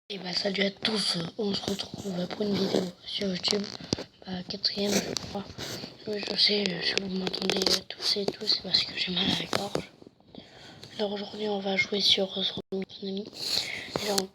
Et bah salut à tous, on se retrouve pour une vidéo sur YouTube, quatrième je crois. Oui je sais, si vous m'entendez tous et tous, c'est parce que j'ai mal à la gorge. Alors aujourd'hui on va jouer sur son ami. Et donc,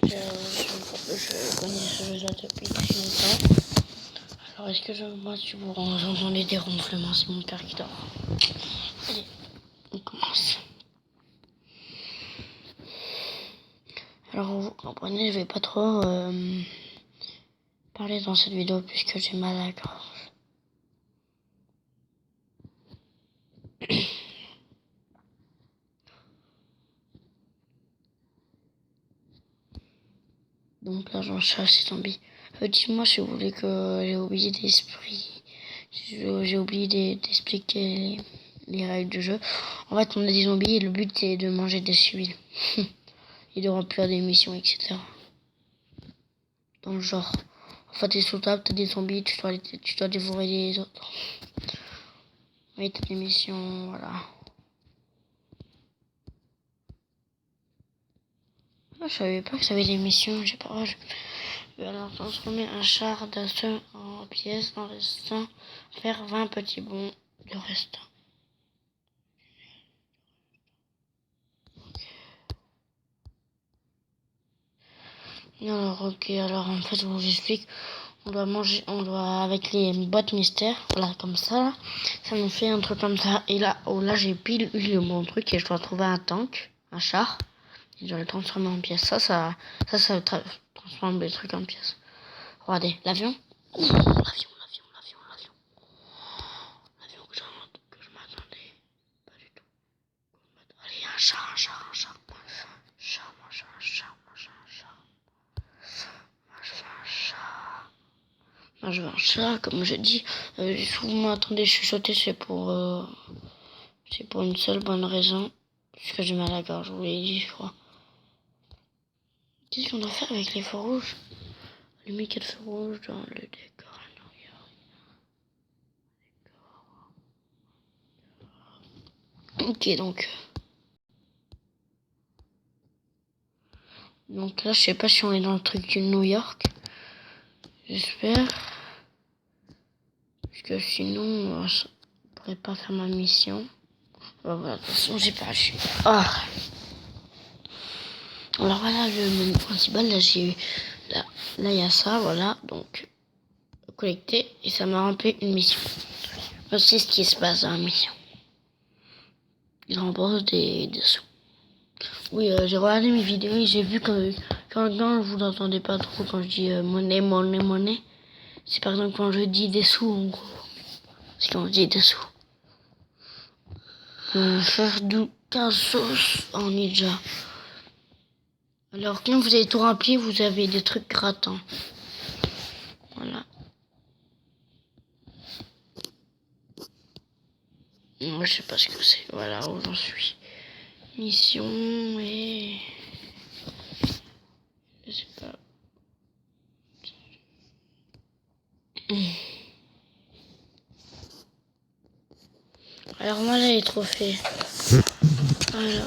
je connais ce jeu là depuis très longtemps. Alors est-ce que moi si vous entendez des ronflements, c'est mon père qui dort. Allez, on commence. Alors vous comprenez, je vais pas trop parler dans cette vidéo puisque j'ai mal à la gorge. Donc là j'en cherche ces zombies. Dites-moi si vous voulez que j'ai oublié d'expliquer les règles du jeu. En fait on a des zombies et le but c'est de manger des civils. Et de remplir des missions, etc. Dans le genre. En fait t'es sous table, t'as des zombies, tu dois dévorer les autres. Oui t'as des missions, voilà. Ah, je savais pas que ça avait des missions, j'ai pas. Alors transformer un char d'assaut en pièces en restant faire 20 petits bonds de restant. Alors ok, alors en fait je vous explique, on doit avec les boîtes mystères, voilà comme ça, ça nous fait un truc comme ça. Et là, là j'ai pile eu le bon truc et je dois trouver un tank, un char, et je dois le transformer en pièces. Ça transforme les trucs en pièces. Regardez, l'avion. L'avion que je m'attendais pas du tout. Allez, un chat. Moi, je veux un chat, comme je dis. Si vous m'entendez chuchoter, c'est pour une seule bonne raison. Parce que j'ai mal à la gorge, je vous l'ai dit, je crois. Qu'est-ce qu'on doit faire avec les feux rouges? Allumer 4 feux rouges dans le décor. Ok, donc là, je sais pas si on est dans le truc du New York. J'espère. Parce que sinon, je pourrais pas faire ma mission. Voilà, de toute façon, j'ai pas lâché. Ah. Alors voilà, le menu principal, là, j'ai eu... Là, il y a ça, voilà. Donc, collecter. Et ça m'a rempli une mission. C'est ce qui se passe dans la mission. Il rembourse des sous. Oui, j'ai regardé mes vidéos et j'ai vu que quand vous n'entendez pas trop quand je dis monnaie. C'est par exemple quand je dis des sous en gros. C'est quand je dis des sous. Faire du 15 sauces en ninja. Alors quand vous avez tout rempli, vous avez des trucs grattants. Voilà. Moi je sais pas ce que c'est. Voilà où j'en suis. Mission et... Je sais pas. Alors moi là les trophées. Voilà.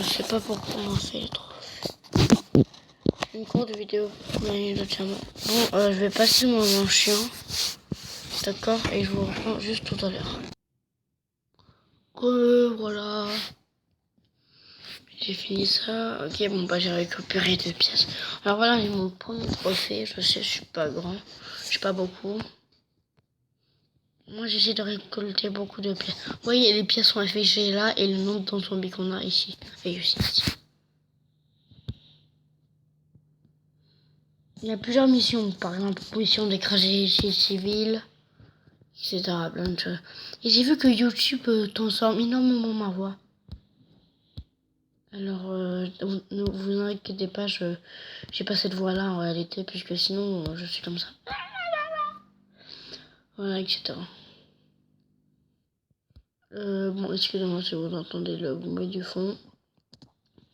Je sais pas pourquoi on fait les trophées. Une courte vidéo pour gagner le diamant. Bon, je vais passer mon moment chiant. D'accord, et je vous reprends juste tout à l'heure. Voilà. J'ai fini ça. Ok, bon, bah, j'ai récupéré 2 pièces. Alors voilà, j'ai mon premier trophée. Je sais, je suis pas grand. Je suis pas beaucoup. Moi, j'essaie de récolter beaucoup de pièces. Vous voyez, les pièces sont affichées là et le nombre de zombies qu'on a ici. Et ici. Il y a plusieurs missions. Par exemple, mission d'écraser les civils, etc. Plein de choses. Et j'ai vu que YouTube transforme énormément ma voix. Alors, ne vous inquiétez pas, j'ai pas cette voix-là en réalité, puisque sinon, je suis comme ça. Voilà, etc. Bon, excusez-moi si vous entendez le bruit du fond.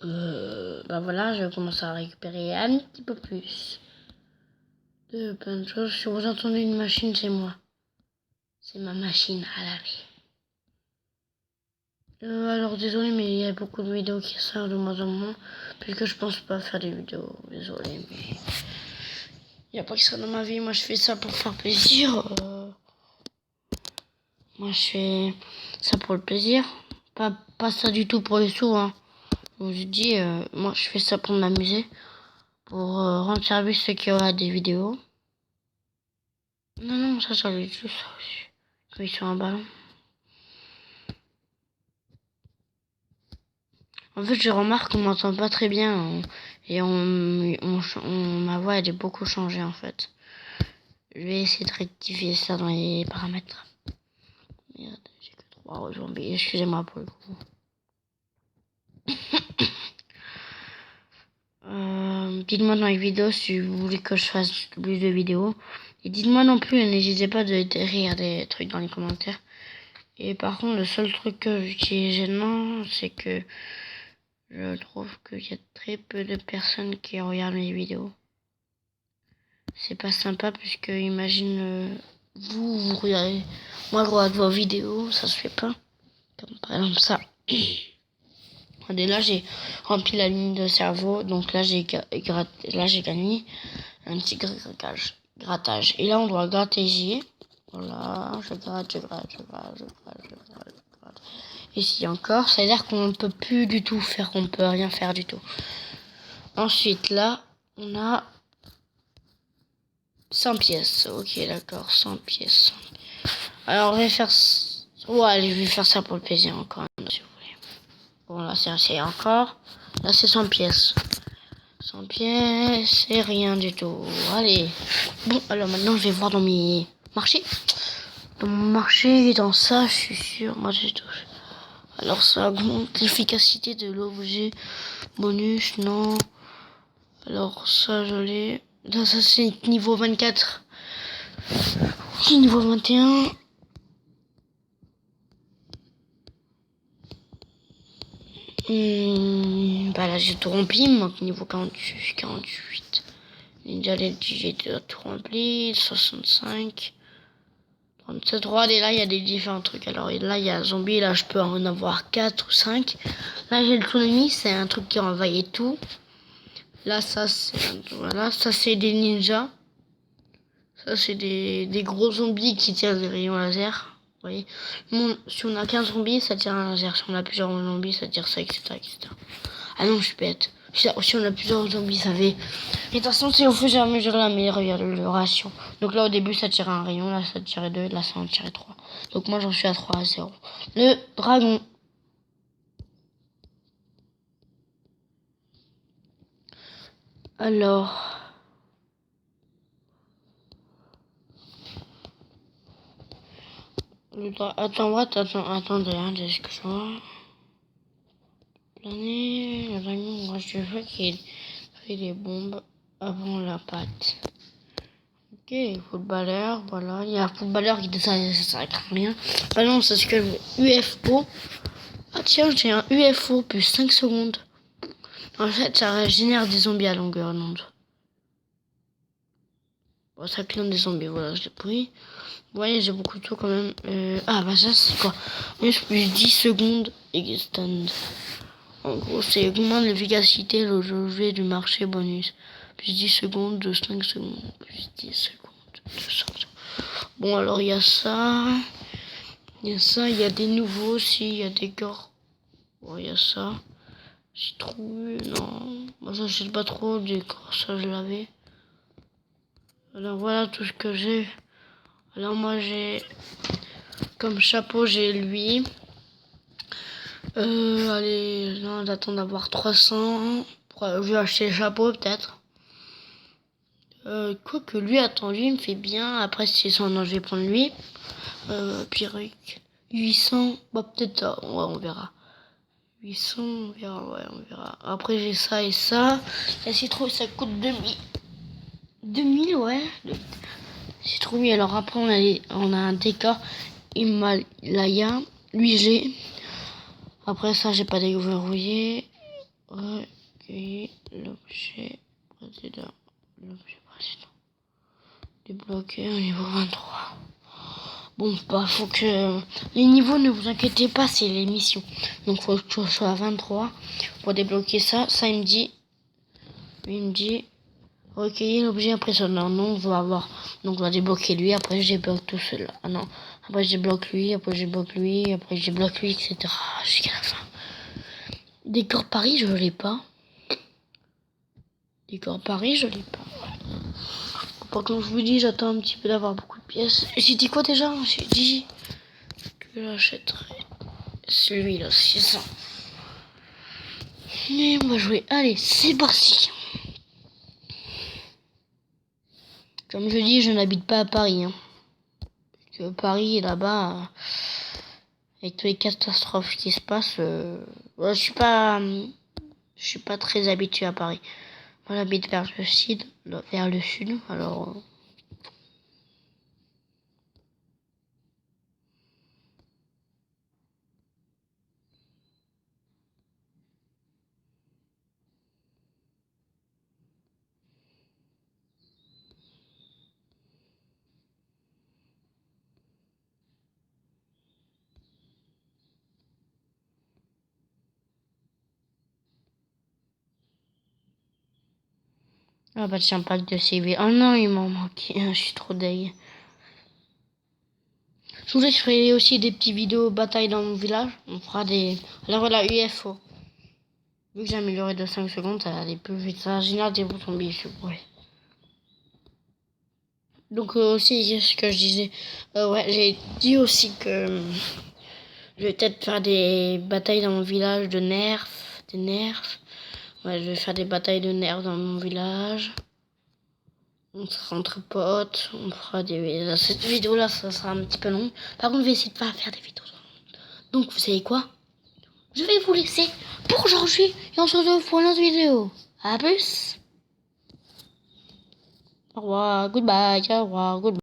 Bah voilà, je commence à récupérer un petit peu plus de plein de choses. Si vous entendez une machine, c'est moi. C'est ma machine à laver. Alors désolé, mais il y a beaucoup de vidéos qui sortent de moins en moins, puisque je pense pas faire des vidéos. Désolé, mais il n'y a pas que ça dans ma vie. Moi, je fais ça pour faire plaisir. Moi, je fais ça pour le plaisir. Pas ça du tout pour les sous, hein. Donc, je dis, moi, je fais ça pour m'amuser, pour rendre service ceux qui auraient des vidéos. Non, non, ça j'avais tout ça aussi. Quand ils sont un ballon. En fait, je remarque qu'on m'entend pas très bien. Et ma voix, elle est beaucoup changée, en fait. Je vais essayer de rectifier ça dans les paramètres. Merde, j'ai que 3 zombies. Excusez-moi pour le coup. Dites-moi dans les vidéos si vous voulez que je fasse plus de vidéos. Et dites-moi non plus, n'hésitez pas d'écrire des trucs dans les commentaires. Et par contre, le seul truc qui est gênant, c'est que je trouve qu'il y a très peu de personnes qui regardent mes vidéos. C'est pas sympa puisque imagine vous regardez, moi je regarde vos vidéos, ça se fait pas. Comme par exemple ça. Et là j'ai rempli la ligne de cerveau, donc là j'ai gagné un petit grattage. Et là on doit gratter. Voilà, je gratte. Ici encore, ça veut dire qu'on ne peut plus du tout faire, qu'on ne peut rien faire du tout. Ensuite là, on a 100 pièces. Ok, d'accord, 100 pièces. Alors, je vais faire... Ouais, je vais faire ça pour le plaisir encore, si vous voulez. Bon, là, c'est assez encore. Là, c'est 100 pièces. 100 pièces, c'est rien du tout. Allez. Bon, alors maintenant, je vais voir dans mes marchés. Dans mon marché, dans ça, je suis sûr. Moi, j'ai tout. Alors, ça augmente l'efficacité de l'objet. Bonus, non. Alors, ça, je l'ai. Là, ça, c'est niveau 24. Niveau 21. Bah là j'ai tout rempli, moi niveau 48. Déjà j'ai tout rempli, 65, 37, et là il y a des différents trucs. Alors là il y a zombie, là je peux en avoir 4 ou 5. Là j'ai le tsunami, c'est un truc qui envahit tout. Là ça c'est voilà, ça c'est des ninjas. Ça c'est des gros zombies qui tirent des rayons laser. Vous voyez, si on a 15 zombies, ça tire un laser. Si on a plusieurs zombies, ça tire ça, etc. Ah non, je suis bête. Si on a plusieurs zombies, ça fait... Et de toute façon, c'est au fur et à mesure le ratio. Donc là, au début, ça tirait un rayon. Là, ça tirait 2. Là, ça en tirait 3. Donc moi, j'en suis à 3-0. Le dragon. Alors... Attendez, hein, excuse-moi. Planer, le dragon, moi, je veux qu'il fait des bombes avant la pâte. Ok, footballeur, voilà. Il y a un footballeur qui ça craint rien. Ah non, c'est ce que le UFO. Ah tiens, j'ai un UFO plus 5 secondes. En fait, ça génère des zombies à longueur d'onde. Bon, ça clone des zombies, voilà, je l'ai pris. Vous voyez, j'ai beaucoup de tout quand même. Ah bah ça c'est quoi? Plus 10 secondes extend. En gros, c'est augmente l'efficacité le jeu du marché bonus. Plus 10 secondes de 5 secondes. Plus 10 secondes de 5 secondes. Bon, alors il y a ça. Il y a ça, il y a des nouveaux aussi. Il y a des corps. Bon, il y a ça. J'ai trouvé. Non. Moi, ça, je sais pas trop. Des corps, ça, je l'avais. Alors voilà tout ce que j'ai. Alors moi, j'ai. Comme chapeau, j'ai lui. Allez, non, j'attends d'avoir 300. Je vais acheter le chapeau peut-être. Quoi que lui, attends, lui il me fait bien. Après, si c'est non, je vais prendre lui. Pyrrhic. 800. Bah, peut-être, ouais, on verra. 800, on verra, ouais, on verra. Après, j'ai ça et ça. La citrouille, ça coûte 2000. 2000, ouais. Citrouille, alors après, on a un décor Himalaya. Lui, j'ai. Après ça, j'ai pas déverrouillé. Recueillir l'objet précédent. L'objet précédent. Débloqué au niveau 23. Bon, bah, faut que... Les niveaux, ne vous inquiétez pas, c'est les missions. Donc, faut que je sois à 23 pour débloquer ça. Ça, il me dit... Recueillir l'objet impressionnant. Non, on va avoir... Donc, on va débloquer lui. Après, je débloque tout cela. Ah non. Après, je débloque lui. Après, je débloque lui. Après, je débloque lui, etc. Jusqu'à la fin. Décor Paris, je l'ai pas. Décor Paris, je l'ai pas. Par contre, je vous dis, j'attends un petit peu d'avoir beaucoup de pièces. J'ai dit quoi déjà? J'ai dit que j'achèterais celui-là, 600. Mais on va jouer. Allez, c'est parti. Comme je dis, je n'habite pas à Paris. Hein. Parce que Paris, là-bas, avec toutes les catastrophes qui se passent, ouais, je suis pas très habitué à Paris. Moi, j'habite vers le sud, alors. Ah bah tiens, pack de CV. Oh non, il m'en manque. Je suis trop deg. Je voulais ferai aussi des petites vidéos bataille dans mon village. On fera des... Alors la UFO. Vu que j'ai amélioré de 5 secondes, ça allait plus vite. Ça génère des boutons biches. Ouais. Donc aussi, ce que je disais. Ouais, j'ai dit aussi que... je vais peut-être faire des batailles dans mon village de nerfs. Des nerfs. Ouais, je vais faire des batailles de nerfs dans mon village. On sera entre potes, on fera des... Cette vidéo-là, ça sera un petit peu long. Par contre, je vais essayer de pas faire des vidéos. Donc, vous savez quoi? Je vais vous laisser pour aujourd'hui et on se retrouve pour une autre vidéo. A plus. Au revoir, goodbye, au revoir, goodbye.